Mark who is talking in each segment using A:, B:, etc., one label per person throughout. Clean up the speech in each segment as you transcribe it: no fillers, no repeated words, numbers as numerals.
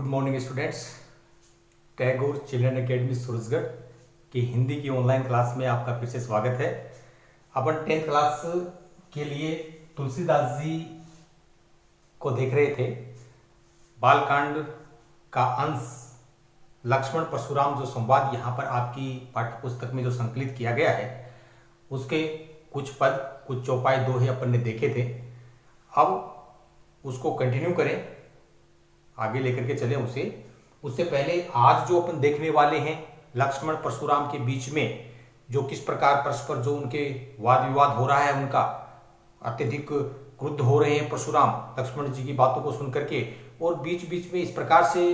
A: Good morning students. Tagore children academy Surajgarh की हिंदी की online class में आपका फिर से स्वागत है। अपन 10th क्लास के लिए तुलसीदास जी को देख रहे थे। बालकांड का अंश लक्ष्मण परशुराम जो संवाद यहाँ पर आपकी पाठ्य पुस्तक में जो संकलित किया गया है उसके कुछ पद कुछ चौपाई दोहे अपन ने देखे थे। अब उसको कंटिन्यू करें, आगे लेकर के चले उसे। उससे पहले आज जो अपन देखने वाले हैं लक्ष्मण परशुराम के बीच में जो किस प्रकार परस्पर जो उनके वाद विवाद हो रहा है, उनका अत्यधिक क्रुद्ध हो रहे हैं परशुराम लक्ष्मण जी की बातों को सुन करके, और बीच बीच में इस प्रकार से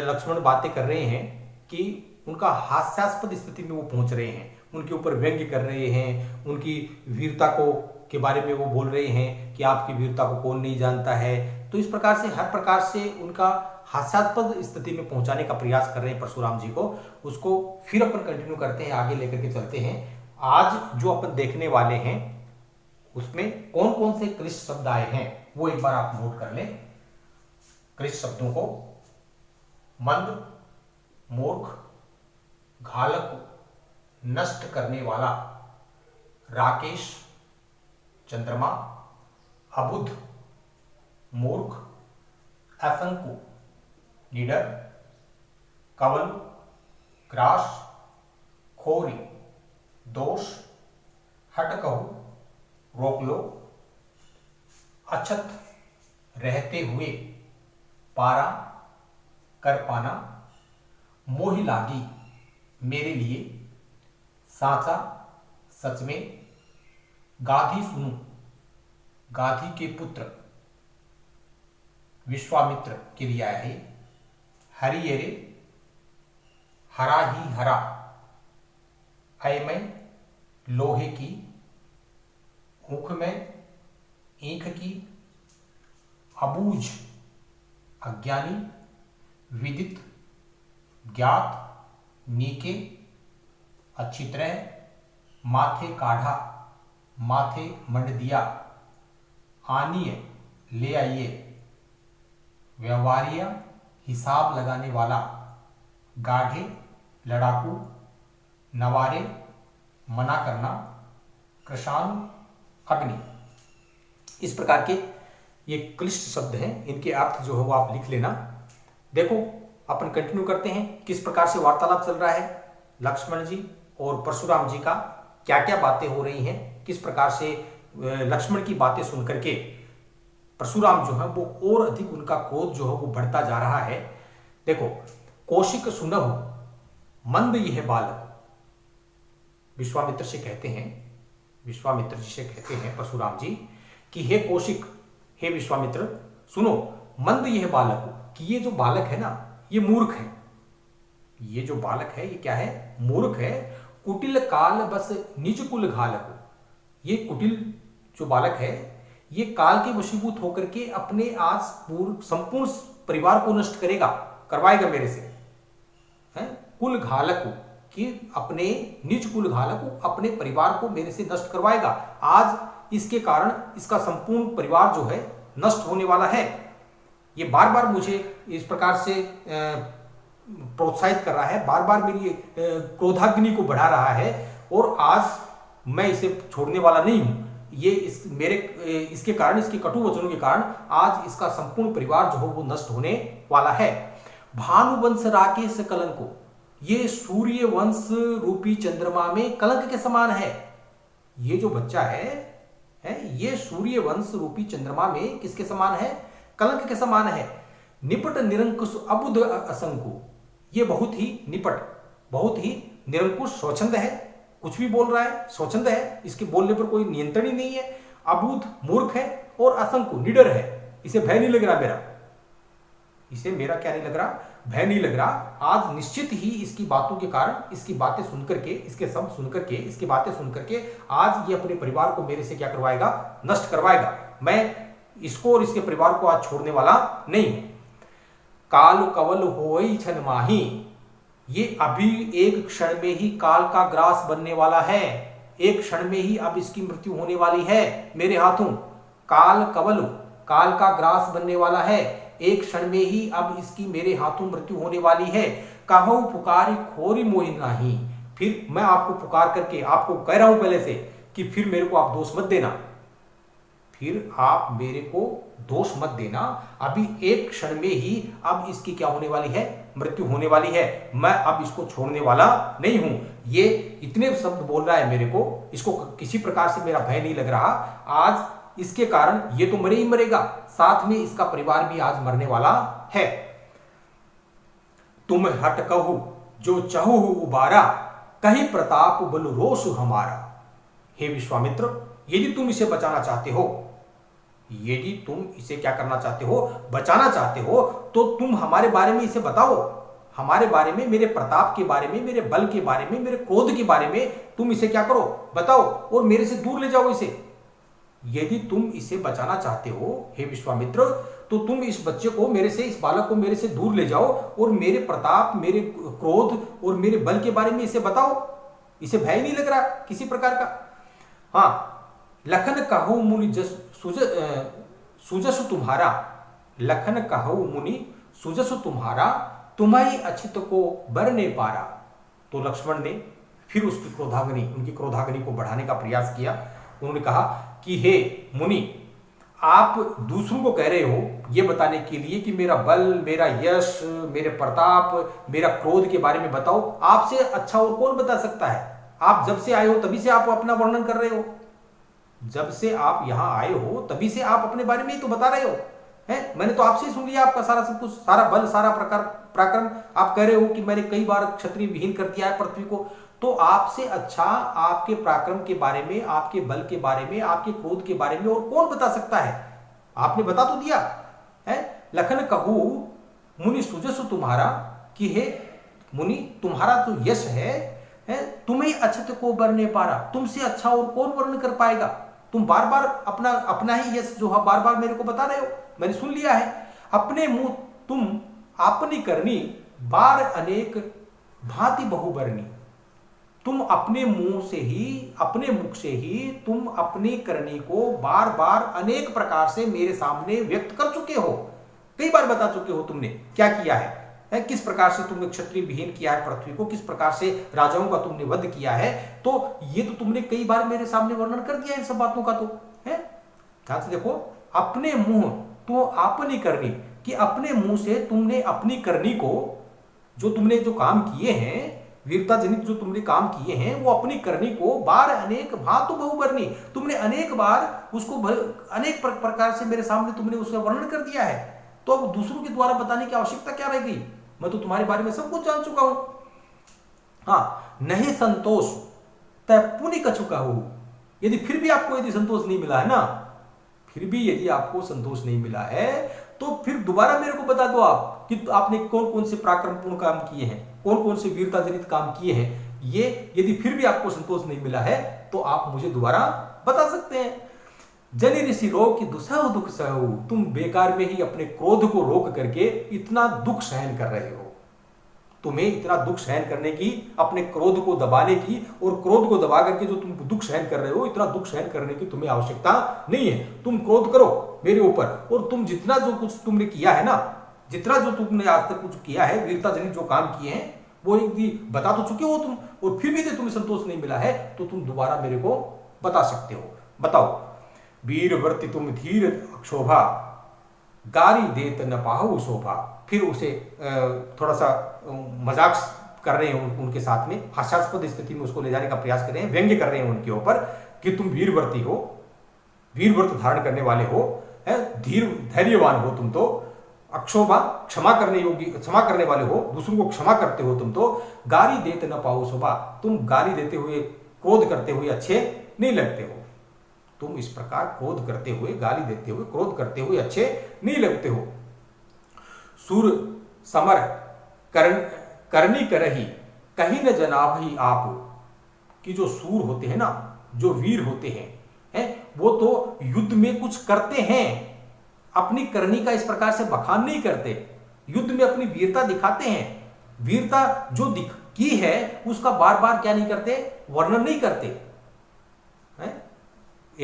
A: लक्ष्मण बातें कर रहे हैं कि उनका हास्यास्पद स्थिति में वो पहुंच रहे हैं, उनके ऊपर व्यंग्य कर रहे हैं, उनकी वीरता को के बारे में वो बोल रहे हैं कि आपकी वीरता को कौन नहीं जानता है। तो इस प्रकार से हर प्रकार से उनका हास्यास्पद स्थिति में पहुंचाने का प्रयास कर रहे हैं परशुराम जी को। उसको फिर अपन कंटिन्यू करते हैं, आगे लेकर के चलते हैं। आज जो अपन देखने वाले हैं उसमें कौन कौन से क्लिष्ट शब्द आए हैं वो एक बार आप नोट कर लें। क्लिष्ट शब्दों को मंद, मूर्ख, घालक, नष्ट करने वाला, राकेश, चंद्रमा, अबुध, मूर्ख, असंकु, निडर, कवल, ग्रास, खोरी, दोष, हटकहु, रोक लो, अछत, रहते हुए, पारा, कर पाना, मोहि लागी, मेरे लिए, साचा, सच में, गाधी सुनु, गाधी के पुत्र, विश्वामित्र की रिया है, हरियरे, हरा ही हरा, अयमय, लोहे की, ऊख में, ईख की, अबूझ, अज्ञानी, विदित, ज्ञात, नीके, अच्छी तरह, माथे काढ़ा, माथे मंड दिया, आनिए, ले आइए, व्यवहारिया, हिसाब लगाने वाला, गाढ़े, लड़ाकू, नवारे, मना करना, कृषाणु, अग्नि। इस प्रकार के ये क्लिष्ट शब्द हैं, इनके अर्थ जो है वो आप लिख लेना। देखो अपन कंटिन्यू करते हैं किस प्रकार से वार्तालाप चल रहा है लक्ष्मण जी और परशुराम जी का, क्या क्या बातें हो रही हैं, किस प्रकार से लक्ष्मण की बातें सुन करके परशुराम जो है वो और अधिक उनका क्रोध जो है वो बढ़ता जा रहा है। देखो, कौशिक सुनहु मंद यह बालक, विश्वामित्र से कहते हैं, विश्वामित्र जी से कहते हैं परशुराम जी कि हे कौशिक, हे विश्वामित्र, सुनो, मंद यह बालक, कि ये जो बालक है ना ये मूर्ख है। ये जो बालक है ये क्या है? मूर्ख है। कुटिल काल बस निज कुल घालक, ये कुटिल जो बालक है ये काल के वशीभूत होकर के अपने आज संपूर्ण परिवार को नष्ट करेगा, करवाएगा मेरे से, है? कुल घालक, कि अपने निज कुल घालक, अपने परिवार को मेरे से नष्ट करवाएगा। आज इसके कारण इसका संपूर्ण परिवार जो है नष्ट होने वाला है। ये बार बार मुझे इस प्रकार से प्रोत्साहित कर रहा है, बार बार मेरी क्रोधाग्नि को बढ़ा रहा है, और आज मैं इसे छोड़ने वाला नहीं हूं। ये इसके कारण, इसके कटु वचनों के कारण आज इसका संपूर्ण परिवार जो हो वो नष्ट होने वाला है। भानुवंश राकेश कलंको, ये सूर्य वंश रूपी चंद्रमा में कलंक के समान है। ये जो बच्चा है ये सूर्य वंश रूपी चंद्रमा में किसके समान है? कलंक के समान है। निपट निरंकुश अबुध असंकु, ये बहुत ही निपट, बहुत ही निरंकुश, स्वच्छंद है, कुछ भी बोल रहा है, स्वच्छंद है, इसके बोलने पर कोई नियंत्रण ही नहीं है। अबुध, मूर्ख है, और असंकु, निडर है। इसे भय नहीं लग रहा मेरा, इसे मेरा क्या नहीं लग रहा? भय नहीं लग रहा। आज निश्चित ही इसकी बातों के कारण, इसकी बातें सुनकर के, इसके शब्द सुनकर के, इसकी बातें सुनकर के आज ये अपने परिवार को मेरे से क्या करवाएगा? नष्ट करवाएगा। मैं इसको और इसके परिवार को आज छोड़ने वाला नहीं हूं। काल कवल होई छन माही, ये अभी एक क्षण में ही काल का ग्रास बनने वाला है, एक क्षण में ही अब इसकी मृत्यु होने वाली है मेरे हाथों। काल कवल, काल का ग्रास बनने वाला है। एक क्षण में ही अब इसकी मेरे हाथों मृत्यु होने वाली है। कहूँ पुकारी खोरी मोहि नाही, फिर मैं आपको पुकार करके आपको कह रहा हूं पहले से कि फिर मेरे को आप दोष मत देना, फिर आप मेरे को दोष मत देना। अभी एक क्षण में ही अब इसकी क्या होने वाली है, मृत्यु होने वाली है। मैं अब इसको छोड़ने वाला नहीं हूं। ये इतने शब्द बोल रहा है मेरे को, इसको किसी प्रकार से मेरा भय नहीं लग रहा। आज इसके कारण ये तो मरे ही मरेगा, साथ में इसका परिवार भी आज मरने वाला है। तुम हट कहू जो चहु उबारा, कहीं प्रताप बल रोष हमारा। हे विश्वामित्र, यदि तुम इसे बचाना चाहते हो, यदि तुम इसे क्या करना चाहते हो, बचाना चाहते हो, तो तुम हमारे बारे में इसे बताओ। हमारे बारे में, मेरे प्रताप के बारे में, मेरे बल के बारे में, मेरे क्रोध के बारे में तुम इसे क्या करो, बताओ और मेरे से दूर ले जाओ इसे। यदि तुम इसे बचाना चाहते हो हे विश्वामित्र, तो तुम इस बच्चे को मेरे से, इस बालक को मेरे से दूर ले जाओ और मेरे प्रताप, मेरे क्रोध और मेरे बल के बारे में इसे बताओ। इसे भय नहीं लग रहा किसी प्रकार का। हाँ, लखन कहु मुनि जस सुजसु तुम्हारा, लखन कहु मुनि सुजसु तुम्हारा, तुम्हारी अचित को बरने पारा। तो लक्ष्मण ने फिर उसकी क्रोधाग्नि, उनकी क्रोधाग्नि को बढ़ाने का प्रयास किया। उन्होंने कहा कि हे मुनि, आप दूसरों को कह रहे हो ये बताने के लिए कि मेरा बल, मेरा यश, मेरे प्रताप, मेरा क्रोध के बारे में बताओ। आपसे अच्छा और कौन बता सकता है? आप जब से आए हो तभी से आप अपना वर्णन कर रहे हो, जब से आप यहां आए हो तभी से आप अपने बारे में ही तो बता रहे हो। हैं, मैंने तो आपसे ही सुन लिया आपका सारा सब कुछ, सारा बल, सारा पराक्रम। आप कह रहे हो कि मैंने कई बार क्षत्रिय विहीन कर दिया है पृथ्वी को। तो आपसे अच्छा आपके पराक्रम के बारे में, आपके बल के बारे में, आपके क्रोध के बारे में और कौन बता सकता है? आपने बता तो दिया है। लखन कहू मुनि सुजसु तुम्हारा, कि हे मुनि, तुम्हारा जो यश है तुम्हें अछत को बरने पारा, तुमसे अच्छा और कौन वर्ण कर पाएगा? तुम बार बार अपना ही यश जो है बार बार मेरे को बता रहे हो, मैंने सुन लिया है। अपने मुंह तुम अपनी करनी, बार अनेक भांति बहुबरनी। तुम अपने मुंह से ही, अपने मुख से ही तुम अपनी करनी को बार बार अनेक प्रकार से मेरे सामने व्यक्त कर चुके हो। कई बार बता चुके हो तुमने क्या किया है, किस प्रकार से तुमने क्षत्रिय विहीन किया है पृथ्वी को, किस प्रकार से राजाओं का तुमने वध किया है। तो ये तो तुमने कई बार मेरे सामने वर्णन कर दिया इन सब बातों का। तो है, ध्यान से देखो, अपने मुंह तो अपनी करनी, कि अपने मुंह से तुमने अपनी करनी को, जो तुमने जो काम किए हैं, वीरता जनित जो तुमने काम किए हैं, वो अपनी करनी को बार अनेक भांतु बहुबरनी, तुमने अनेक बार उसको अनेक प्रकार से मेरे सामने तुमने उसका वर्णन कर दिया है। तो अब दूसरों के द्वारा बताने की आवश्यकता क्या रह गई? मैं तो तुम्हारे बारे में सब कुछ जान चुका हूं। हाँ, नहीं संतोष तय पुनि कछु कहूं। यदि फिर भी आपको यदि संतोष नहीं मिला है ना, फिर भी यदि आपको संतोष नहीं मिला है, तो फिर दोबारा मेरे को बता दो आप कि आपने कौन कौन से पराक्रमपूर्ण काम किए हैं, कौन कौन से वीरता जनित काम किए हैं। ये यदि फिर भी आपको संतोष नहीं मिला है तो आप मुझे दोबारा बता सकते हैं। जनि ऋषि रोग की दुसह दुख सहु, तुम बेकार में ही अपने क्रोध को रोक करके इतना दुख सहन कर रहे हो। तुम्हें इतना दुख सहन करने की, अपने क्रोध को दबाने की, और क्रोध को दबा करके जो तुम दुख सहन कर रहे हो, इतना दुख सहन करने की तुम्हें आवश्यकता नहीं है। तुम क्रोध करो मेरे ऊपर, और तुम जितना जो कुछ तुमने किया है ना, जितना जो तुमने आज तक कुछ किया है, वीरता जनित जो काम किए हैं, वो एक बता तो चुके हो तुम, और फिर भी तुम्हें संतोष नहीं मिला है तो तुम दोबारा मेरे को बता सकते हो। बताओ। वीरवर्ति तुम धीर क्षोभा, गारी देत न पाहु शोभा। फिर उसे थोड़ा सा मजाक कर रहे हैं उनके साथ में, हास्यास्पद स्थिति में उसको ले जाने का प्रयास कर रहे हैं, व्यंग्य कर रहे हैं उनके ऊपर कि तुम वीरवर्ती हो, वीरव्रत धारण करने वाले हो, धीर धैर्यवान हो तुम तो, अक्षोभा क्षमा करने वाले हो, दूसरों को क्षमा करते हो तुम तो, गाली देते न पाओ शोभा, तुम गाली देते हुए, क्रोध करते हुए अच्छे नहीं लगते हो। तुम इस प्रकार क्रोध करते हुए, गाली देते हुए, क्रोध करते हुए अच्छे नहीं लगते हो। सूर समर करनी करही, कहीं न जनाभही आप। कि जो सूर होते हैं ना, जो वीर होते हैं, वो तो युद्ध में कुछ करते हैं, अपनी करनी का इस प्रकार से बखान नहीं करते, युद्ध में अपनी वीरता दिखाते हैं। वीरता जो की है उसका बार बार क्या नहीं करते, वर्णन नहीं करते।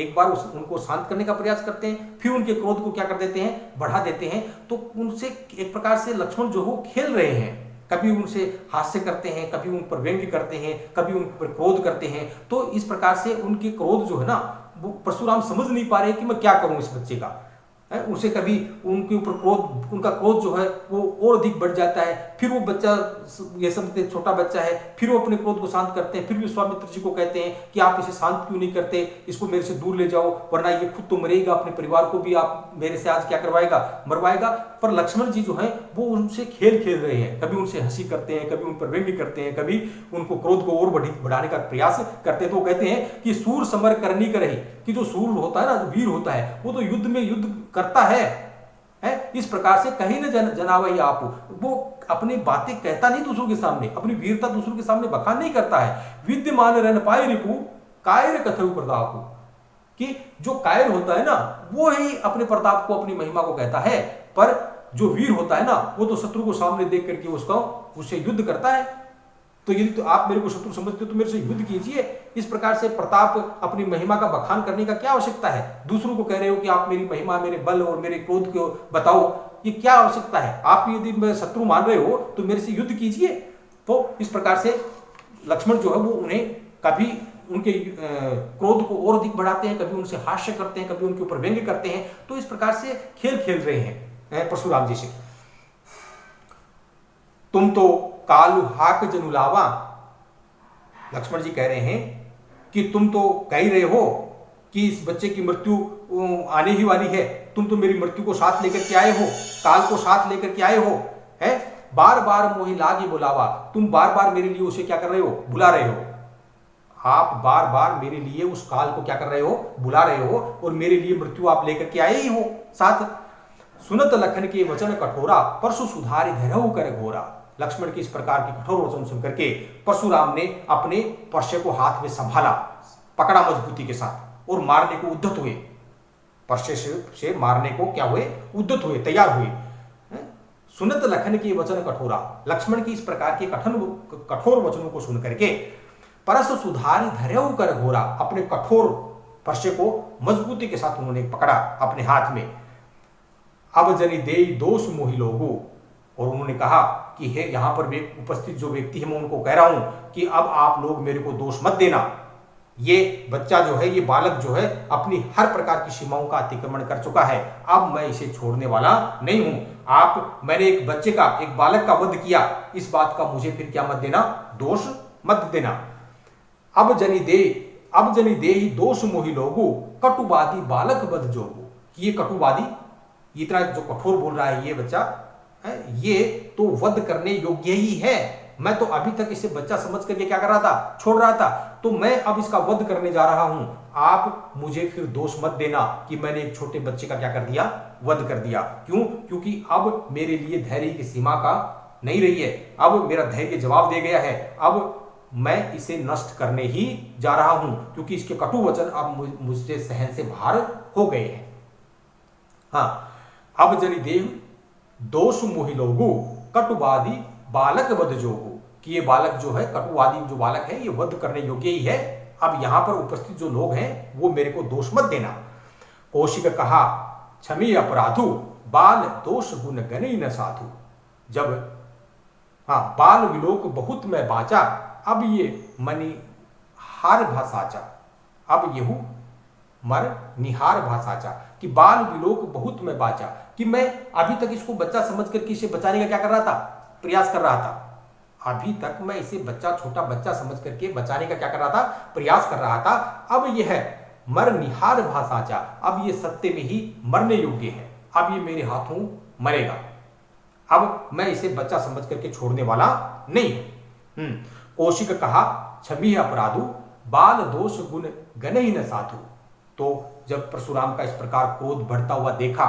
A: एक बार उनको शांत करने का प्रयास करते हैं, फिर उनके क्रोध को क्या कर देते हैं, बढ़ा देते हैं। तो उनसे एक प्रकार से लक्ष्मण जो हो खेल रहे हैं, कभी उनसे हास्य करते हैं, कभी उन पर व्यंग्य करते हैं, कभी उन पर क्रोध करते हैं। तो इस प्रकार से उनके क्रोध जो है ना, वो परशुराम समझ नहीं पा रहे कि मैं क्या करूं इस बच्चे का। उसे कभी उनके ऊपर क्रोध, उनका क्रोध जो है वो और अधिक बढ़ जाता है। फिर वो बच्चा, ये समझते छोटा बच्चा है, फिर वो अपने क्रोध को शांत करते हैं। फिर विश्वामित्र जी को कहते हैं कि आप इसे शांत क्यों नहीं करते, इसको मेरे से दूर ले जाओ, वरना ये खुद तो मरेगा, अपने परिवार को भी आप मेरे से आज क्या करवाएगा, मरवाएगा। पर लक्ष्मण जी जो है वो उनसे खेल खेल रहे हैं, कभी उनसे हंसी करते हैं, कभी उन पर व्यंग्य करते हैं, कभी उनको क्रोध को और बढ़ाने का प्रयास करते हैं। तो कहते हैं कि सूर समर करनी करही, कि जो सूर होता है ना, जो वीर होता है, वो तो युद्ध में युद्ध करता है। इस प्रकार से कहीं न जनावही आप, वो अपनी बातें कहता नहीं दूसरों के सामने, अपनी वीरता दूसरों के सामने बखान नहीं करता है। विद्यमान रहन पाए रिपु कायर कथु प्रताप, कि जो कायर होता है ना, वो ही अपने प्रताप को, अपनी महिमा को कहता है। पर जो वीर होता है ना, वो तो शत्रु को सामने देख करके उससे युद्ध करता है। तो यदि तो आप मेरे को शत्रु समझते हो तो मेरे से युद्ध कीजिए। इस प्रकार से प्रताप, अपनी महिमा का बखान करने का क्या आवश्यकता है? दूसरों को कह रहे हो कि आप मेरी महिमा, मेरे बल और मेरे क्रोध को बताओ, ये क्या आवश्यकता है? आप यदि मैं शत्रु मान रहे हो तो मेरे से युद्ध कीजिए। तो इस प्रकार से लक्ष्मण जो है वो उन्हें कभी उनके क्रोध को और अधिक बढ़ाते हैं, कभी उनसे हास्य करते हैं, कभी उनके ऊपर व्यंग्य करते हैं। तो इस प्रकार से खेल खेल रहे हैं परशुराम जी से। तुम तो कालु हाक जनुलावा, लक्ष्मण जी कह रहे हैं कि तुम तो कह ही रहे हो कि इस बच्चे की मृत्यु आने ही वाली है, तुम तो मेरी मृत्यु को साथ लेकर के आए हो, काल को साथ लेकर के आए हो, है? बार बार मोहि लागी बुलावा, तुम बार बार मेरे लिए उसे क्या कर रहे हो, बुला रहे हो। आप बार बार मेरे लिए उस काल को क्या कर रहे हो, बुला रहे हो, और मेरे लिए मृत्यु आप लेकर के आए ही हो साथ। सुनत लखन के वचन कठोरा, परशु सुधारी धरहु कर घोरा। लक्ष्मण की इस प्रकार की कठोर वचन सुनकर के परशुराम ने अपने परशे को हाथ में संभाला, पकड़ा मजबूती के साथ, और मारने को उद्यत हुए। परशे से मारने को क्या हुए, उद्यत हुए, तैयार हुए। सुनत लखन के वचन कठोरा, लक्ष्मण की इस प्रकार के कठोर वचनों को सुन करके परस सुधारी धरहु कर घोरा, अपने कठोर परशे को मजबूती के साथ उन्होंने पकड़ा अपने हाथ में। अब जनि देई दोष मोहि लोगो, और उन्होंने कहा कि हे, यहां पर उपस्थित जो व्यक्ति है, मैं उनको कह रहा हूं कि अब आप लोग मेरे को दोष मत देना। ये बच्चा जो है, ये बालक जो है, अपनी हर प्रकार की सीमाओं का अतिक्रमण कर चुका है, अब मैं इसे छोड़ने वाला नहीं हूं। मैंने एक बच्चे का, एक बालक का वध किया, इस बात का मुझे फिर क्या मत देना, दोष मत देना। अब जनि दे ही दोष मोहि लोगो, कटुवादी बालक वध जोगो, कि ये कटुवादी, इतना जो कठोर बोल रहा है ये बच्चा, ये तो वध करने योग्य ही है। मैं तो अभी तक इसे बच्चा समझ करके क्या कर रहा था, छोड़ रहा था, तो मैं अब इसका वध करने जा रहा हूं। आप मुझे फिर दोष मत देना कि मैंने एक छोटे बच्चे का क्या कर दिया, वध कर दिया। क्यों? क्योंकि अब मेरे लिए धैर्य की सीमा का नहीं रही है, अब मेरा धैर्य जवाब दे गया है, अब मैं इसे नष्ट करने ही जा रहा हूं, क्योंकि इसके कटु वचन अब मुझसे सहन से बाहर हो गए हैं। हाँ, अब जनि देव दोष मोहि लोगो, कटुवादी बालक वध जोगो, कि ये बालक जो है, कटुवादी जो बालक है, ये वध करने योग्य ही है। अब यहां पर उपस्थित जो लोग हैं वो मेरे को दोष मत देना। कौशिक कहा क्षमी अपराधु, बाल दोष गुण गणि न साधु। जब बाल विलोक बहुत मैं बाचा, अब ये मनि हार भाषाचा, अब येहू मर निहार भाषाचा, कि बाल विलोक बहुत मैं बाचा, कि मैं अभी तक इसको बच्चा समझ करके इसे बचाने का क्या कर रहा था, प्रयास कर रहा था। अभी तक मैं इसे बच्चा, छोटा बच्चा समझ करके बचाने का क्या कर रहा था, प्रयास कर रहा था। अब यह है मर निहार भाषाचा, अब ये सत्य में ही मरने योग्य है, अब ये मेरे हाथों मरेगा, अब मैं इसे बच्चा समझ करके छोड़ने वाला नहीं हूं। कौशिक कहा क्षमी अपराधु, बाल दोष गुण गणहि न साधु। तो जब परशुराम का इस प्रकार क्रोध बढ़ता हुआ देखा,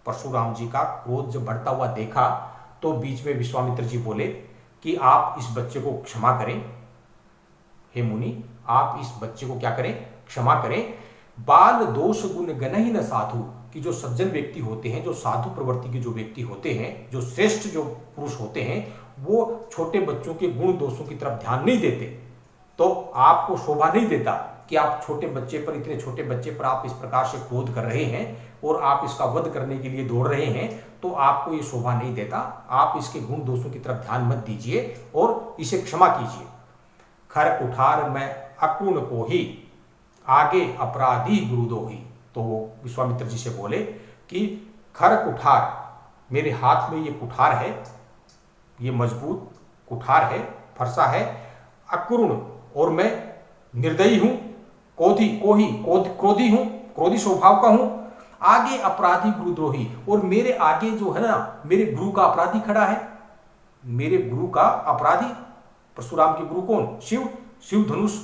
A: परशुराम जी का क्रोध जब बढ़ता हुआ देखा, तो बीच में विश्वामित्र जी बोले कि आप इस बच्चे को क्षमा करें, हे मुनि, आप इस बच्चे को क्या करें, क्षमा करें। बाल दोष गुण गणहि न साधु, कि जो सज्जन व्यक्ति होते हैं, जो साधु प्रवृत्ति के जो व्यक्ति होते हैं, जो श्रेष्ठ जो पुरुष होते हैं, वो छोटे बच्चों के गुण दोषों की तरफ ध्यान नहीं देते, तो आपको शोभा नहीं देता कि आप छोटे बच्चे पर, इतने छोटे बच्चे पर आप इस प्रकार से क्रोध कर रहे हैं और आप इसका वध करने के लिए दौड़ रहे हैं, तो आपको ये शोभा नहीं देता। आप इसके गुण दोषों की तरफ ध्यान मत दीजिए और इसे क्षमा कीजिए। खर कुठार में अकुण को ही, आगे अपराधी गुरुदोही। तो वो विश्वामित्र जी से बोले कि खर कुठार, मेरे हाथ में ये कुठार है, ये मजबूत कुठार है, फरसा है, अक्रूण, और मैं निर्दयी हूं, क्रोधी हूं, क्रोधी स्वभाव का हूं, आगे अपराधी गुरुद्रोही, और मेरे आगे जो है ना, मेरे गुरु का अपराधी खड़ा है। मेरे गुरु का अपराधी, परशुराम के गुरु कौन? शिव। शिव धनुष,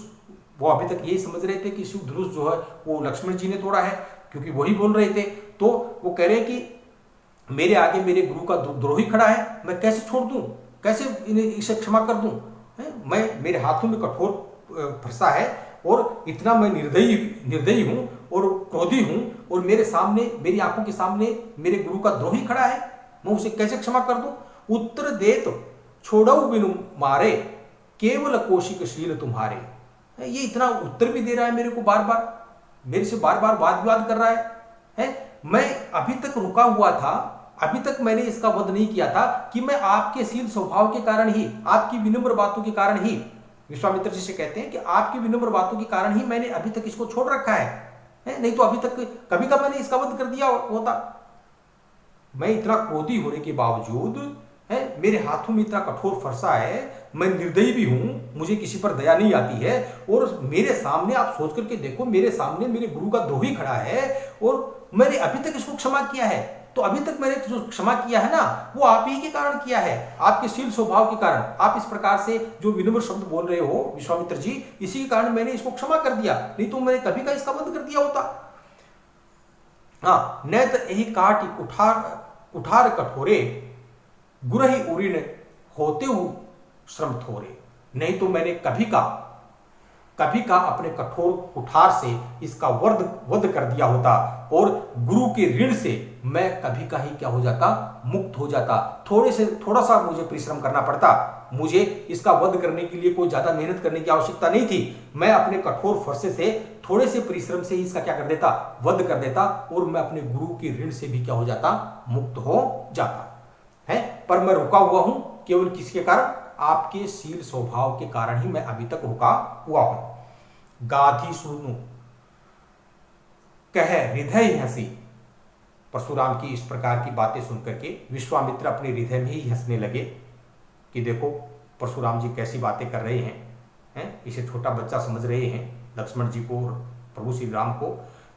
A: वो अभी तक यही समझ रहे थे कि शिव धनुष जो है वो लक्ष्मण जी ने तोड़ा है, क्योंकि वही बोल रहे थे। तो वो कह रहे हैं कि मेरे आगे मेरे गुरु का द्रोही खड़ा है, मैं कैसे छोड़ दूं, कैसे इसे क्षमा कर दूं? मैं, मेरे हाथों में कठोर फरसा है और इतना मैं निर्दयी हूं और क्रोधी हूं, और मेरे सामने, मेरी आंखों के सामने मेरे गुरु का द्रोही खड़ा है, मैं उसे कैसे क्षमा कर दूं? उत्तर देत छोड़ो बिनु मारे, केवल कौशिक शील तुम्हारे। ये इतना उत्तर भी दे रहा है मेरे को, बार बार मेरे से बार बार वाद विवाद कर रहा है। मैं अभी तक रुका हुआ था, अभी तक मैंने इसका वध नहीं किया था कि मैं आपके शील स्वभाव के कारण ही, आपकी विनम्र बातों के कारण ही, विश्वामित्र जी से कहते हैं कि आपकी विनम्र बातों के कारण ही मैंने अभी तक इसको छोड़ रखा है, नहीं तो अभी तक कभी का मैंने इसका वध कर दिया होता। मैं इतना क्रोधी होने के बावजूद मेरे हाथों में इतना कठोर फरसा है, मैं निर्दयी भी हूं, मुझे किसी पर दया नहीं आती है, और मेरे सामने आप सोच करके देखो, मेरे सामने मेरे गुरु का द्रोही खड़ा है और मैंने अभी तक इसको क्षमा किया है। तो अभी तक मैंने जो क्षमा किया है ना, वो आप ही के कारण किया है, आपके शील स्वभाव के कारण। आप इस प्रकार से जो विनम्र शब्द बोल रहे हो विश्वामित्र जी, इसी के कारण मैंने इसको क्षमा कर दिया, नहीं तो मैंने कभी का इसका वध कर दिया होता। हाँ, न तो यही काटी कुठार कठोरे, गुरहि उरिन होते हु श्रम थोरे। नहीं तो मैंने कभी का अपने कठोर कुठार से इसका वध कर दिया होता, और गुरु के ऋण से मैं कभी का ही क्या हो जाता, मुक्त हो जाता। थोड़ा सा मुझे परिश्रम करना पड़ता, मुझे इसका वध करने के लिए कोई ज्यादा मेहनत करने की आवश्यकता नहीं थी। मैं अपने कठोर फरसे से, थोड़े से परिश्रम से इसका क्या कर देता, वध कर देता, और मैं अपने गुरु के ऋण से भी क्या हो जाता, मुक्त हो जाता है। पर मैं रुका हुआ हूं केवल किसके कारण? आपके शील स्वभाव के कारण ही मैं अभी तक रुका हुआ हूं। गाधी सुनु कह हृदय हंसी। परशुराम की इस प्रकार की बातें सुनकर के विश्वामित्र अपने हृदय में ही हंसने लगे कि देखो परशुराम जी कैसी बातें कर रहे हैं, इसे छोटा बच्चा समझ रहे हैं, लक्ष्मण जी को और प्रभु श्री राम को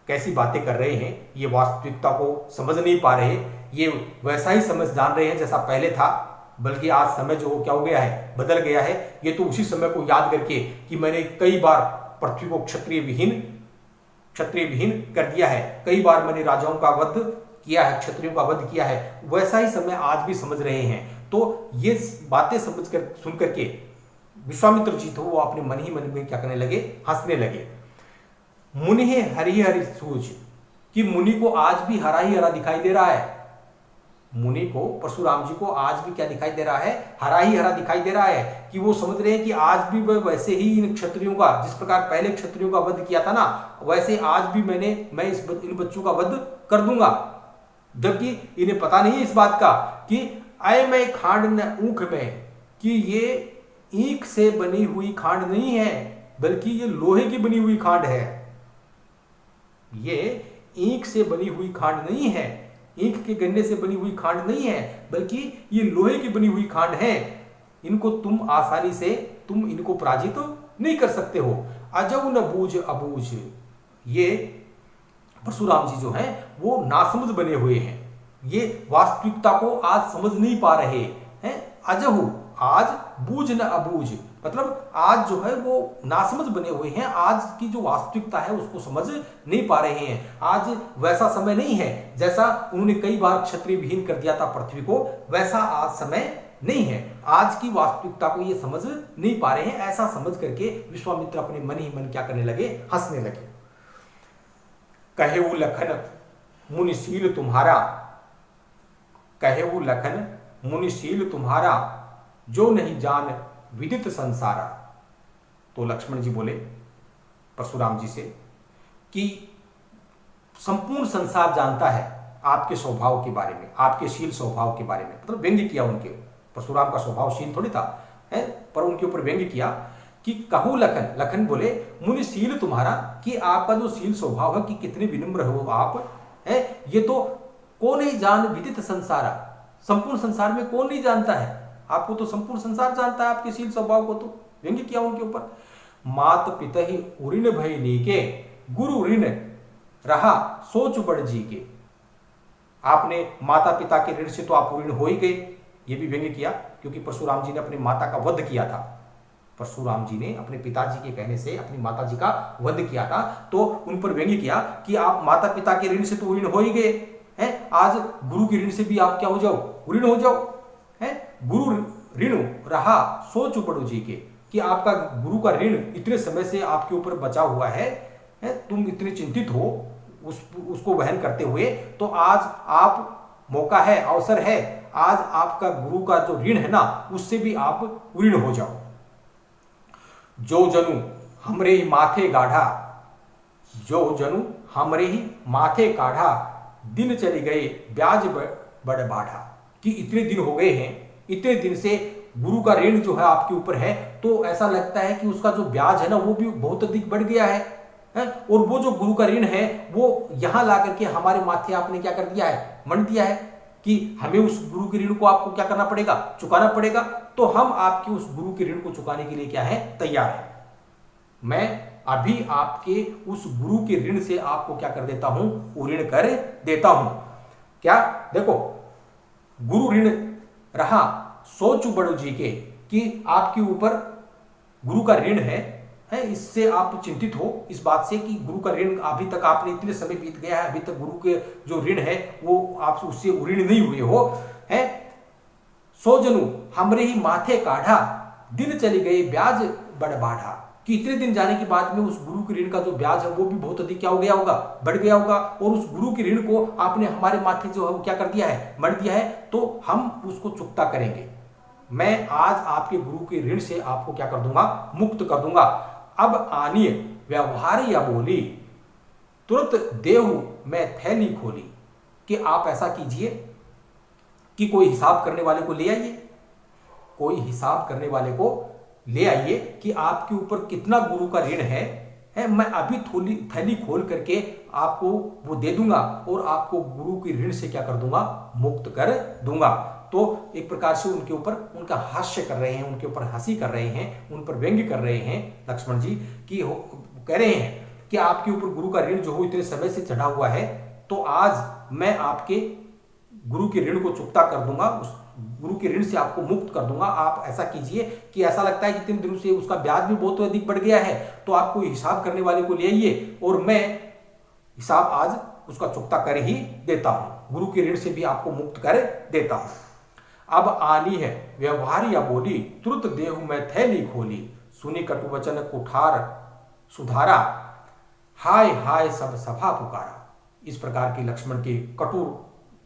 A: कैसी बातें कर रहे हैं, ये वास्तविकता को समझ नहीं पा रहे, ये वैसा ही समझ जान रहे हैं जैसा पहले था, बल्कि आज समय जो क्या हो गया है, बदल गया है। ये तो उसी समय को याद करके कि मैंने कई बार पृथ्वी को क्षत्रिय विहीन कर दिया है, कई बार मैंने राजाओं का वध किया है, क्षत्रियों का वध किया है, वैसा ही समय आज भी समझ रहे हैं। तो ये बातें सुन करके विश्वामित्र जी तो वो अपने मन ही मन में क्या करने लगे, हंसने लगे। मुनि हरि हरि सूझ, कि मुनि को आज भी हरा ही हरा दिखाई दे रहा है। मुनि को, परशुराम जी को आज भी क्या दिखाई दे रहा है, हरा ही हरा दिखाई दे रहा है, कि वो समझ रहे हैं कि आज भी वह वैसे ही इन क्षत्रियों का, जिस प्रकार पहले क्षत्रियों का वध किया था ना, वैसे आज भी मैं इन बच्चों का वध कर दूंगा। जबकि इन्हें पता नहीं है इस बात का कि आए मैं खांड न ऊख में, कि ये ईंख से बनी हुई खांड नहीं है, बल्कि ये लोहे की बनी हुई खांड है। ये ईंख से बनी हुई खांड नहीं है, ईंख के गन्ने से बनी हुई खांड नहीं है, बल्कि ये लोहे की बनी हुई खांड है। इनको तुम आसानी से इनको पराजित नहीं कर सकते हो। अजब न बूझ अबूझ, ये परशुराम जी जो हैं वो नासमझ बने हुए हैं, ये वास्तविकता को आज समझ नहीं पा रहे हैं। अजहु, आज, बूझ न अबूझ, मतलब आज जो है वो नासमझ बने हुए हैं, आज की जो वास्तविकता है उसको समझ नहीं पा रहे हैं। आज वैसा समय नहीं है जैसा उन्होंने कई बार क्षत्रिय विहीन कर दिया था पृथ्वी को, वैसा आज समय नहीं है। आज की वास्तविकता को ये समझ नहीं पा रहे हैं। ऐसा समझ करके विश्वामित्र अपने मन ही मन क्या करने लगे, हंसने लगे। कहेऊ लखन मुनिशील तुम्हारा, कहेऊ लखन मुनिशील तुम्हारा, जो नहीं जान विदित संसारा। तो लक्ष्मण जी बोले परशुराम जी से कि संपूर्ण संसार जानता है आपके स्वभाव के बारे में, आपके शील स्वभाव के बारे में, मतलब व्यंग्य किया उनके। परशुराम का स्वभाव शील थोड़ी था, है, पर उनके ऊपर व्यंग्य किया कि कहू लखन, लखन बोले मुनि शील तुम्हारा, कि आपका जो शील स्वभाव है कि कितने विनम्र हो आप, है, ये तो कौन ही जान विदित संसारा, संपूर्ण संसार में कौन नहीं जानता है आपको, तो संपूर्ण संसार जानता है आपके शील स्वभाव को। तो व्यंग्य किया उनके ऊपर। मात पिता ही ऋण भय नीके, गुरु ऋण रहा सोच बड़ जी के। आपने माता पिता के ऋण से तो आप ऋण हो ही गए, ये भी व्यंग्य किया, क्योंकि परशुराम जी ने अपनी माता का वध किया था। परशुराम जी ने अपने पिताजी के कहने से अपनी माता जी का वध किया था, तो उन पर व्यंग्य किया कि आप माता पिता के ऋण से तो ऋण हो ही गए हैं, आज गुरु के ऋण से भी आप क्या हो जाओ, ऋण हो जाओ, है। गुरु ऋण रहा सोच बड़ो जी के, कि आपका गुरु का ऋण इतने समय से आपके ऊपर बचा हुआ है, तुम इतने चिंतित हो उसको वहन करते हुए, तो आज आप मौका है, अवसर है, आज आपका गुरु का जो ऋण है ना, उससे भी आप ऋण हो जाओ। जो जनु हमरे ही माथे गाढ़ा, जो जनु हमरे ही माथे काढ़ा, दिन चले गए ब्याज बड़ बाढ़ा, कि इतने दिन हो गए हैं, इतने दिन से गुरु का ऋण जो है आपके ऊपर है, तो ऐसा लगता है कि उसका जो ब्याज है ना वो भी बहुत अधिक बढ़ गया है, और वो जो गुरु का ऋण है वो यहां ला करके हमारे माथे आपने क्या कर दिया है, मढ़ दिया है, कि हमें उस गुरु के ऋण को आपको क्या करना पड़ेगा, चुकाना पड़ेगा। तो हम आपके उस गुरु के ऋण को चुकाने के लिए क्या है, तैयार है। मैं अभी आपके उस गुरु के ऋण से आपको क्या कर देता हूं, ऋण कर देता हूं। क्या देखो, गुरु ऋण रहा सोच बड़ो जी के, कि आपके ऊपर गुरु का ऋण है, इससे आप चिंतित हो इस बात से कि गुरु का ऋण अभी तक आपने इतने समय बीत गया है, अभी तक गुरु के जो ऋण है वो आप उससे ऋण नहीं हुए हो, है। सो जनु हमरे ही माथे काढ़ा, दिन चले गए ब्याज बड़ बाढ़ा, कि इतने दिन जाने के बाद में उस गुरु के ऋण का जो ब्याज है वो भी बहुत अधिक क्या हो गया होगा, बढ़ गया होगा, और उस गुरु के ऋण को आपने हमारे माथे जो है वो क्या कर दिया है, मढ़ दिया है, तो हम उसको चुकता करेंगे। मैं आज आपके गुरु के ऋण से आपको क्या कर दूंगा, मुक्त कर दूंगा। अब आनिए व्यवहार या बोली, तुरंत देहु मैं थैली खोली, कि आप ऐसा कीजिए कि कोई हिसाब करने वाले को ले आइए, कोई हिसाब करने वाले को ले आइए कि आपके ऊपर कितना गुरु का ऋण है, मैं अभी थैली खोल करके आपको वो दे दूंगा और आपको गुरु के ऋण से क्या कर दूंगा, मुक्त कर दूंगा। तो एक प्रकार से उनके ऊपर उनका हास्य कर रहे हैं, उनके ऊपर हंसी कर रहे हैं, उन पर व्यंग्य कर रहे हैं लक्ष्मण जी, कि कह रहे हैं कि आपके ऊपर गुरु का ऋण जो हो इतने समय से चढ़ा हुआ है, तो आज मैं आपके गुरु के ऋण को चुकता कर दूंगा, उस गुरु के ऋण से आपको मुक्त कर दूंगा। आप ऐसा कीजिए कि ऐसा लगता है कि 3 दिनों से उसका ब्याज भी बहुत अधिक बढ़ गया है, तो आपको हिसाब करने वाले को ले आइए और मैं हिसाब आज उसका चुकता कर ही देता हूं, गुरु के ऋण से भी आपको मुक्त कर देता हूं। अब आनी है व्यवहार या बोली, तुरंत देहु मैं थैली खोली, सुनी कटु वचन कुठार सुधारा, हाय हाय सब सभा पुकारा। इस प्रकार के लक्ष्मण के कटु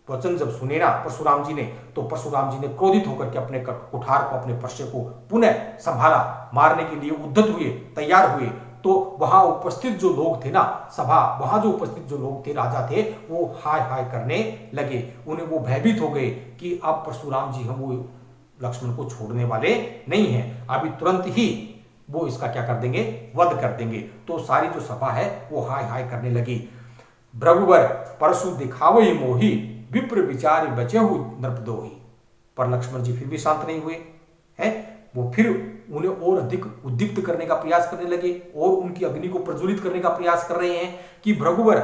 A: वचन जब सुने ना परशुराम जी ने, तो परशुराम जी ने क्रोधित होकर के अपने कुठार को, अपने पर्चे को पुनः संभाला, मारने के लिए उद्यत हुए, तैयार हुए। तो वहां उपस्थित जो लोग थे ना, सभा, वहां जो उपस्थित जो लोग थे, राजा थे, वो हाय हाय करने लगे, उन्हें वो भयभीत हो गए कि अब परशुराम जी हम वो लक्ष्मण को छोड़ने वाले नहीं हैं, अभी तुरंत ही वो इसका क्या कर देंगे, वध कर देंगे। तो सारी जो सभा है वो हाय हाय करने लगी। भृगुवर परशु दिखावई मोही, विप्र विचार बचेहु नृपदोही। पर लक्ष्मण जी फिर भी शांत नहीं हुए हैं, वो फिर उन्हें और अधिक उद्दीप्त करने का प्रयास करने लगे और उनकी अग्नि को प्रज्वलित करने का प्रयास कर रहे हैं कि भृगुवर,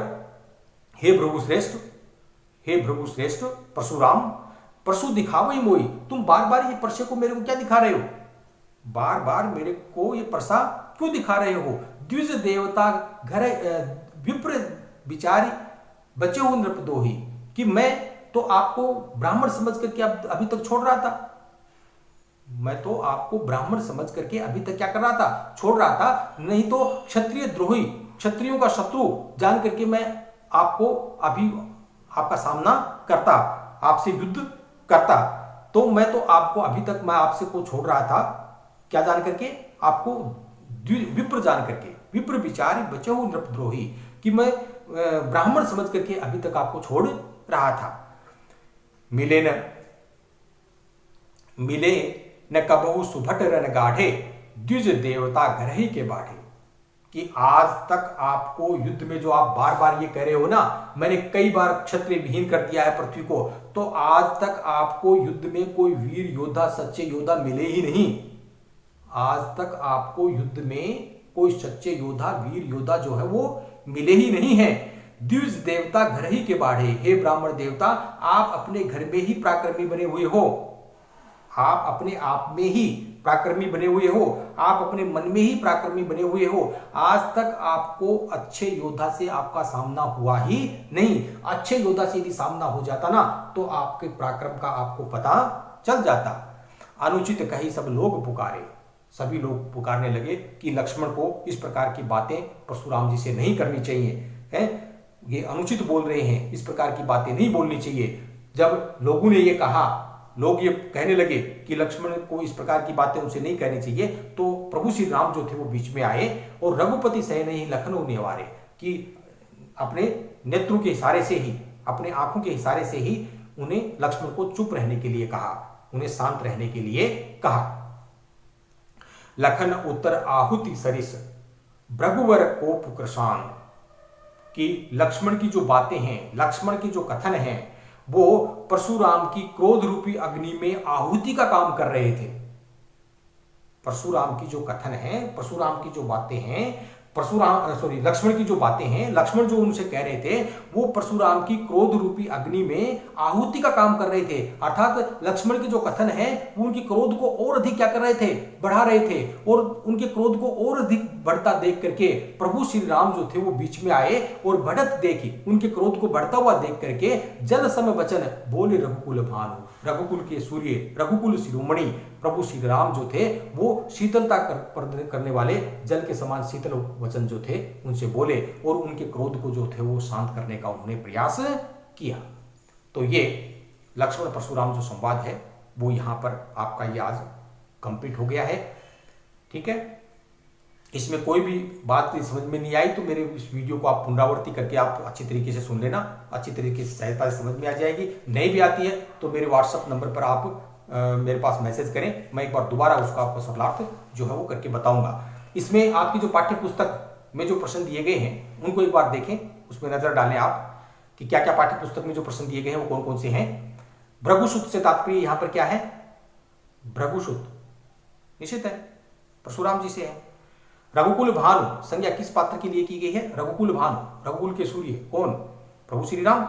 A: हे भृगुश्रेष्ठ, हे भृगुश्रेष्ठ परशुराम, परशु दिखावई मोही, तुम बार बार ये परसे को मेरे को क्या दिखा रहे हो, बार बार मेरे को ये परसा क्यों दिखा रहे हो। द्विज देवता घर विप्र विचारी बचे हो नृपदोही, कि मैं तो आपको ब्राह्मण समझ करके अभी तक छोड़ रहा था, मैं तो आपको ब्राह्मण समझ करके अभी तक क्या कर रहा था, छोड़ रहा था, नहीं तो क्षत्रिय द्रोही, क्षत्रियों का शत्रु जान करके मैं आपको अभी आपका सामना करता, आपसे युद्ध करता। तो मैं तो आपको अभी तक मैं आपसे को छोड़ रहा था, क्या जान करके, आपको विप्र जान करके, विप्र विचारी बचहु नृपद्रोही, कि मैं ब्राह्मण समझ करके अभी तक आपको छोड़ रहा था। मिले न कबहु सुभट रन गाढ़े, द्विज देवता घर ही के बाढ़े। कि आज तक आपको युद्ध में जो आप बार बार ये कह रहे हो ना, मैंने कई बार क्षत्रिय विहीन कर दिया है पृथ्वी को, तो आज तक आपको युद्ध में कोई वीर योद्धा, सच्चे योद्धा मिले ही नहीं। आज तक आपको युद्ध में कोई सच्चे योद्धा, वीर योद्धा जो है वो मिले ही नहीं है। द्विज देवता घर ही के बाढ़े, हे ब्राह्मण देवता, आप अपने घर में ही पराक्रमी बने हुए हो, आप अपने आप में ही पराक्रमी बने हुए हो, आप अपने मन में ही पराक्रमी बने हुए हो। आज तक आपको अच्छे योद्धा से आपका सामना हुआ ही नहीं। अच्छे योद्धा से यदि सामना हो जाता ना, तो आपके पराक्रम का आपको पता चल जाता। अनुचित कही सब लोग पुकारे, सभी लोग पुकारने लगे कि लक्ष्मण को इस प्रकार की बातें परशुराम जी से नहीं करनी चाहिए, है ये अनुचित बोल रहे हैं, इस प्रकार की बातें नहीं बोलनी चाहिए। जब लोगों ने ये कहा, लोग ये कहने लगे कि लक्ष्मण को इस प्रकार की बातें उनसे नहीं कहनी चाहिए, तो प्रभु श्री राम जो थे वो बीच में आए और रघुपति सह नहीं लखनऊ निवारे, कि अपने नेत्रों के इशारे से ही, अपने आंखों के इशारे से ही उन्हें लक्ष्मण को चुप रहने के लिए कहा, उन्हें शांत रहने के लिए कहा। लखन उत्तर आहुति सरिस भृगुवर कोप कृशान, कि लक्ष्मण की जो बातें हैं, लक्ष्मण की जो कथन हैं, वो परशुराम की क्रोध रूपी अग्नि में आहुति का काम कर रहे थे। परशुराम की जो कथन है, परशुराम की जो बातें हैं, लक्ष्मण की जो बातें हैं, लक्ष्मण जो उनसे कह रहे थे, वो परशुराम की क्रोध रूपी अग्नि में आहुति का काम कर रहे थे। अर्थात लक्ष्मण के जो कथन है वो उनके क्रोध को और अधिक क्या कर रहे थे, बढ़ा रहे थे, और उनके क्रोध को और अधिक बढ़ता देख करके प्रभु श्री राम जो थे वो बीच में आए और बढ़त देखी, उनके क्रोध को बढ़ता हुआ देख करके जल सम वचन बोले रघुकुल भानु, रघुकुल के सूर्य, रघुकुल शिरोमणि प्रभु श्री राम जो थे वो शीतलता करने वाले जल के समान शीतल वचन जो थे उनसे बोले और उनके क्रोध को जो थे वो शांत करने का उन्होंने प्रयास किया। तो ये लक्ष्मण परशुराम जो संवाद है वो यहाँ पर आपका ये आज कंप्लीट हो गया है। ठीक है, इसमें कोई भी बात समझ में नहीं आई तो मेरे इस वीडियो को आप पुनरावृत्ति करके आप अच्छी तरीके से सुन लेना, अच्छी तरीके से सहजता से समझ में आ जाएगी। नहीं भी आती है तो मेरे व्हाट्सएप नंबर पर आप मेरे पास मैसेज करें, मैं एक बार दोबारा उसका आपको सरलार्थ जो है वो करके बताऊंगा। इसमें आपकी जो पाठ्य पुस्तक में जो प्रश्न दिए गए हैं उनको एक बार देखें, उसमें नजर डालें आप कि क्या क्या पाठ्य पुस्तक में जो प्रश्न दिए गए हैं वो कौन कौन से हैं। भृगुसुत से तात्पर्य यहाँ पर क्या है, भृगुसुत निश्चित है परशुराम जी से है। रघुकुल भानु संज्ञा किस पात्र के लिए की गई है, रघुकुल भानु, रघुकुल के सूर्य कौन, प्रभु श्री राम।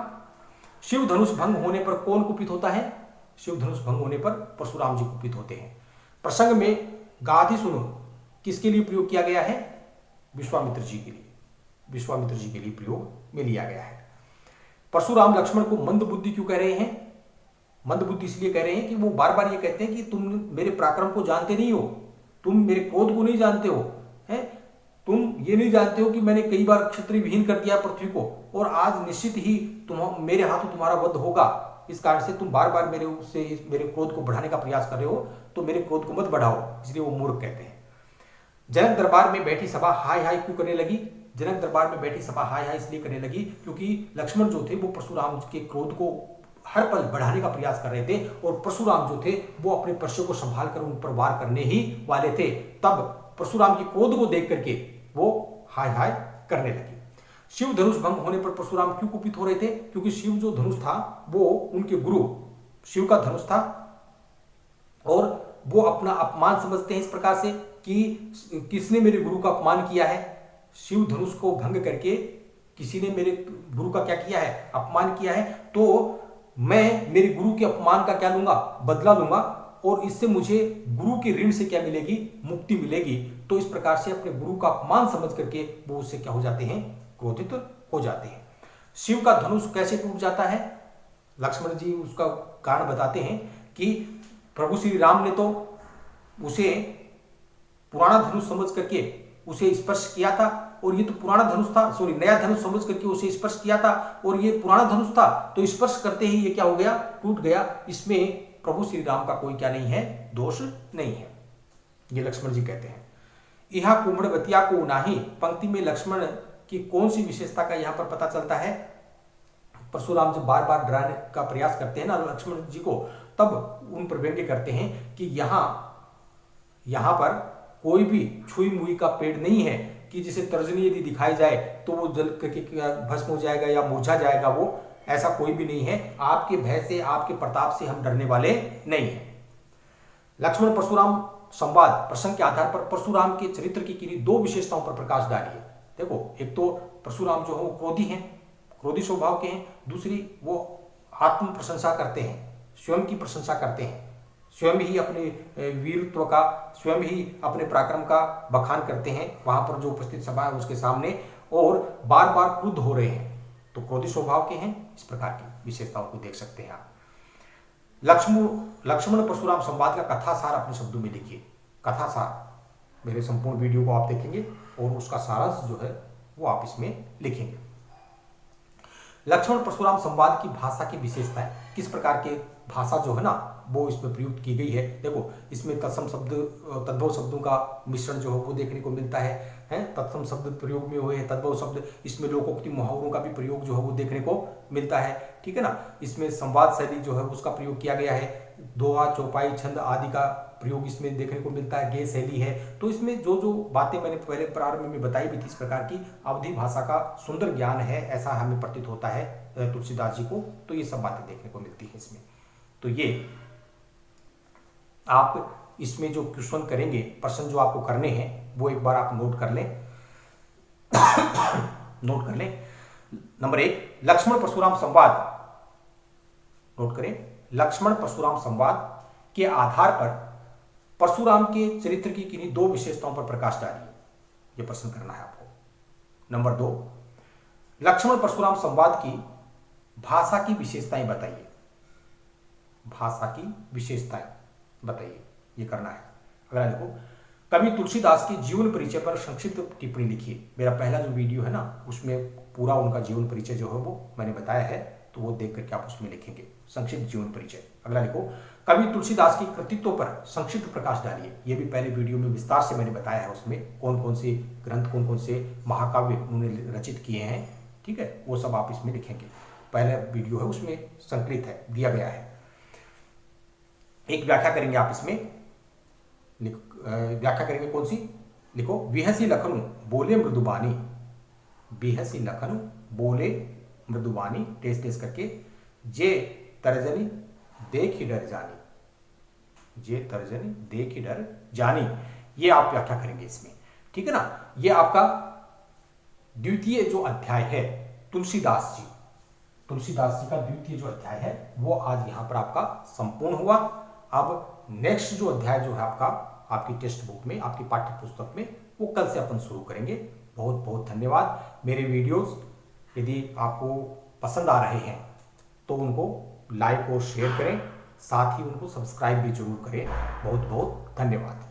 A: शिव धनुष भंग होने पर कौन कुपित होता है, शिव धनुष भंग होने पर परशुराम जी कुपित होते हैं। प्रसंग में गाधी सुनो किसके लिए प्रयोग किया गया है, विश्वामित्र जी के लिए, विश्वामित्र जी के लिए प्रयोग में लिया गया है। परशुराम लक्ष्मण को मंद बुद्धि क्यों कह रहे हैं, मंद बुद्धि इसलिए कह रहे हैं कि वो बार बार ये कहते हैं कि तुम मेरे पराक्रम को जानते नहीं हो, तुम मेरे क्रोध को नहीं जानते हो, हैं तुम ये नहीं जानते हो कि मैंने कई बार क्षत्रिय विहीन कर दिया पृथ्वी को और आज निश्चित ही मेरे हाथों तुम्हारा वध होगा। इस कारण से तुम बार बार मेरे क्रोध को बढ़ाने का प्रयास कर रहे हो, तो मेरे क्रोध को मत बढ़ाओ, इसलिए वो मूर्ख कहते हैं। जनक दरबार में बैठी सभा हाय हाय क्यों करने लगी, जनक दरबार में बैठी सभा हाय हाय इसलिए करने लगी क्योंकि लक्ष्मण जो थे वो परशुराम के क्रोध को हर पल बढ़ाने का प्रयास कर रहे थे और परशुराम जो थे वो अपने पर्शे को संभाल कर उन पर वार करने ही वाले थे। तब परशुराम के क्रोध को देख करके वो हाय हाय करने लगे। शिव धनुष भंग होने पर परशुराम क्यों कुपित हो रहे थे, क्योंकि शिव जो धनुष था वो उनके गुरु शिव का धनुष था और वो अपना अपमान समझते हैं इस प्रकार से कि किसने मेरे गुरु का अपमान किया है। शिव धनुष को भंग करके किसी ने मेरे गुरु का क्या किया है, अपमान किया है, तो मैं मेरे गुरु के अपमान का क्या लूंगा, बदला लूंगा और इससे मुझे गुरु के ऋण से क्या मिलेगी, मुक्ति मिलेगी। तो इस प्रकार से अपने गुरु का अपमान समझ करके वो उससे क्या हो जाते हैं, क्रोधित हो जाते हैं। शिव का धनुष कैसे टूट जाता है, लक्ष्मण जी उसका कारण बताते हैं कि प्रभु श्री राम ने तो उसे पुराना धनुष समझ करके उसे स्पर्श किया था और ये तो पुराना धनुष था, नया धनुष समझ करके उसे स्पर्श किया था और ये पुराना धनुष था, तो स्पर्श करते ही ये क्या हो गया, टूट गया। इसमें प्रभु श्री राम का कोई क्या नहीं है, दोष नहीं है, ये लक्ष्मण जी कहते हैं। यह कुमड़बतिया को नाही पंक्ति में लक्ष्मण की कौन सी विशेषता का यहाँ पर पता चलता है? परशुराम जब बार बार डराने का प्रयास करते हैं ना लक्ष्मण जी को, तब उन पर व्यंग्य करते हैं कि यहाँ पर कोई भी छुई मुई का पेड़ नहीं है कि जिसे तर्जनी यदि दिखाई जाए तो वो जल करके भस्म हो जाएगा या मुरझा जाएगा। वो ऐसा कोई भी नहीं है। आपके भय से, आपके प्रताप से हम डरने वाले नहीं हैं। लक्ष्मण परशुराम संवाद प्रसंग के आधार पर परशुराम के चरित्र की किन्हीं दो विशेषताओं पर प्रकाश डालिए। देखो, एक तो परशुराम जो है वो क्रोधी हैं, क्रोधी स्वभाव के हैं। दूसरी, वो आत्म प्रशंसा करते हैं, स्वयं की प्रशंसा करते हैं, स्वयं ही अपने वीरत्व का, स्वयं ही अपने पराक्रम का बखान करते हैं वहां पर जो उपस्थित सभा है उसके सामने, और बार बार क्रुद्ध हो रहे हैं। तो क्रोधी स्वभाव के हैं। इस प्रकार की विशेषताओं को देख सकते हैं आप। लक्ष्मण परशुराम संवाद का कथासार अपने शब्दों में लिखिए। कथासार मेरे संपूर्ण वीडियो को आप देखेंगे और उसका सारांश जो है वो आप इसमें लिखेंगे। लक्ष्मण परशुराम संवाद की भाषा की विशेषताएं, किस प्रकार के भाषा जो है ना वो इसमें प्रयुक्त की गई है। देखो, इसमें तत्सम शब्द, तद्भव शब्दों का मिश्रण जो है वो देखने को मिलता है। तत्सम शब्द प्रयोग में हुए हैं, तद्भव शब्द, इसमें लोकोक्ति मुहावरों का भी प्रयोग जो है वो देखने को मिलता है। ठीक है ना। इसमें संवाद शैली जो है उसका प्रयोग किया गया है। दोहा, चौपाई, छंद आदि का प्रयोग इसमें देखने को मिलता है। गेय शैली है। तो इसमें जो जो बातें मैंने पहले प्रारंभ में बताई भी थी, इस प्रकार की अवधि भाषा का सुंदर ज्ञान है, ऐसा हमें प्रतीत होता है तुलसीदास जी को। तो ये सब बातें देखने को मिलती है इसमें। तो ये आप इसमें जो क्वेश्चन करेंगे, प्रश्न जो आपको करने हैं वो एक बार आप नोट कर लें। नोट कर लें। नंबर 1, लक्ष्मण परशुराम संवाद, नोट करें, लक्ष्मण परशुराम संवाद के आधार पर परशुराम के चरित्र की किन्हीं दो विशेषताओं पर प्रकाश डालिए। यह प्रश्न करना है आपको। नंबर 2, लक्ष्मण परशुराम संवाद की भाषा की विशेषताएं बताइए। भाषा की विशेषताएं बताइए, ये करना है। अगला देखो, कवि तुलसीदास के जीवन परिचय पर संक्षिप्त टिप्पणी लिखिए। मेरा पहला जो वीडियो है ना उसमें पूरा उनका जीवन परिचय जो है वो मैंने बताया है, तो वो देख करके आप उसमें लिखेंगे संक्षिप्त जीवन परिचय। अगला देखो, कवि तुलसीदास की कृतित्व पर संक्षिप्त प्रकाश डालिए। ये भी पहले वीडियो में विस्तार से मैंने बताया है, उसमें कौन कौन से ग्रंथ, कौन कौन से महाकाव्य उन्होंने रचित किए हैं। ठीक है, वो सब आप इसमें लिखेंगे। पहला वीडियो है उसमें संकलित है, दिया गया है। एक व्याख्या करेंगे आप इसमें, व्याख्या करेंगे कौन सी? लिखो, बिहसी लखनऊ बोले मृदुबानी, बिहसी लखनऊ बोले मृदुबानी, टेस्ट टेस्ट करके, जे तर्जनी देख ही डर जानी, जे तर्जनी देख ही डर जानी, ये आप व्याख्या करेंगे इसमें। ठीक है ना। ये आपका द्वितीय जो अध्याय है तुलसीदास जी का द्वितीय जो अध्याय है वो आज यहां पर आपका संपूर्ण हुआ। अब नेक्स्ट जो अध्याय जो है आपका, आपकी टेक्स्ट बुक में, आपकी पाठ्य पुस्तक में, वो कल से अपन शुरू करेंगे। बहुत बहुत धन्यवाद। मेरे वीडियोस यदि आपको पसंद आ रहे हैं तो उनको लाइक और शेयर करें, साथ ही उनको सब्सक्राइब भी जरूर करें। बहुत बहुत धन्यवाद।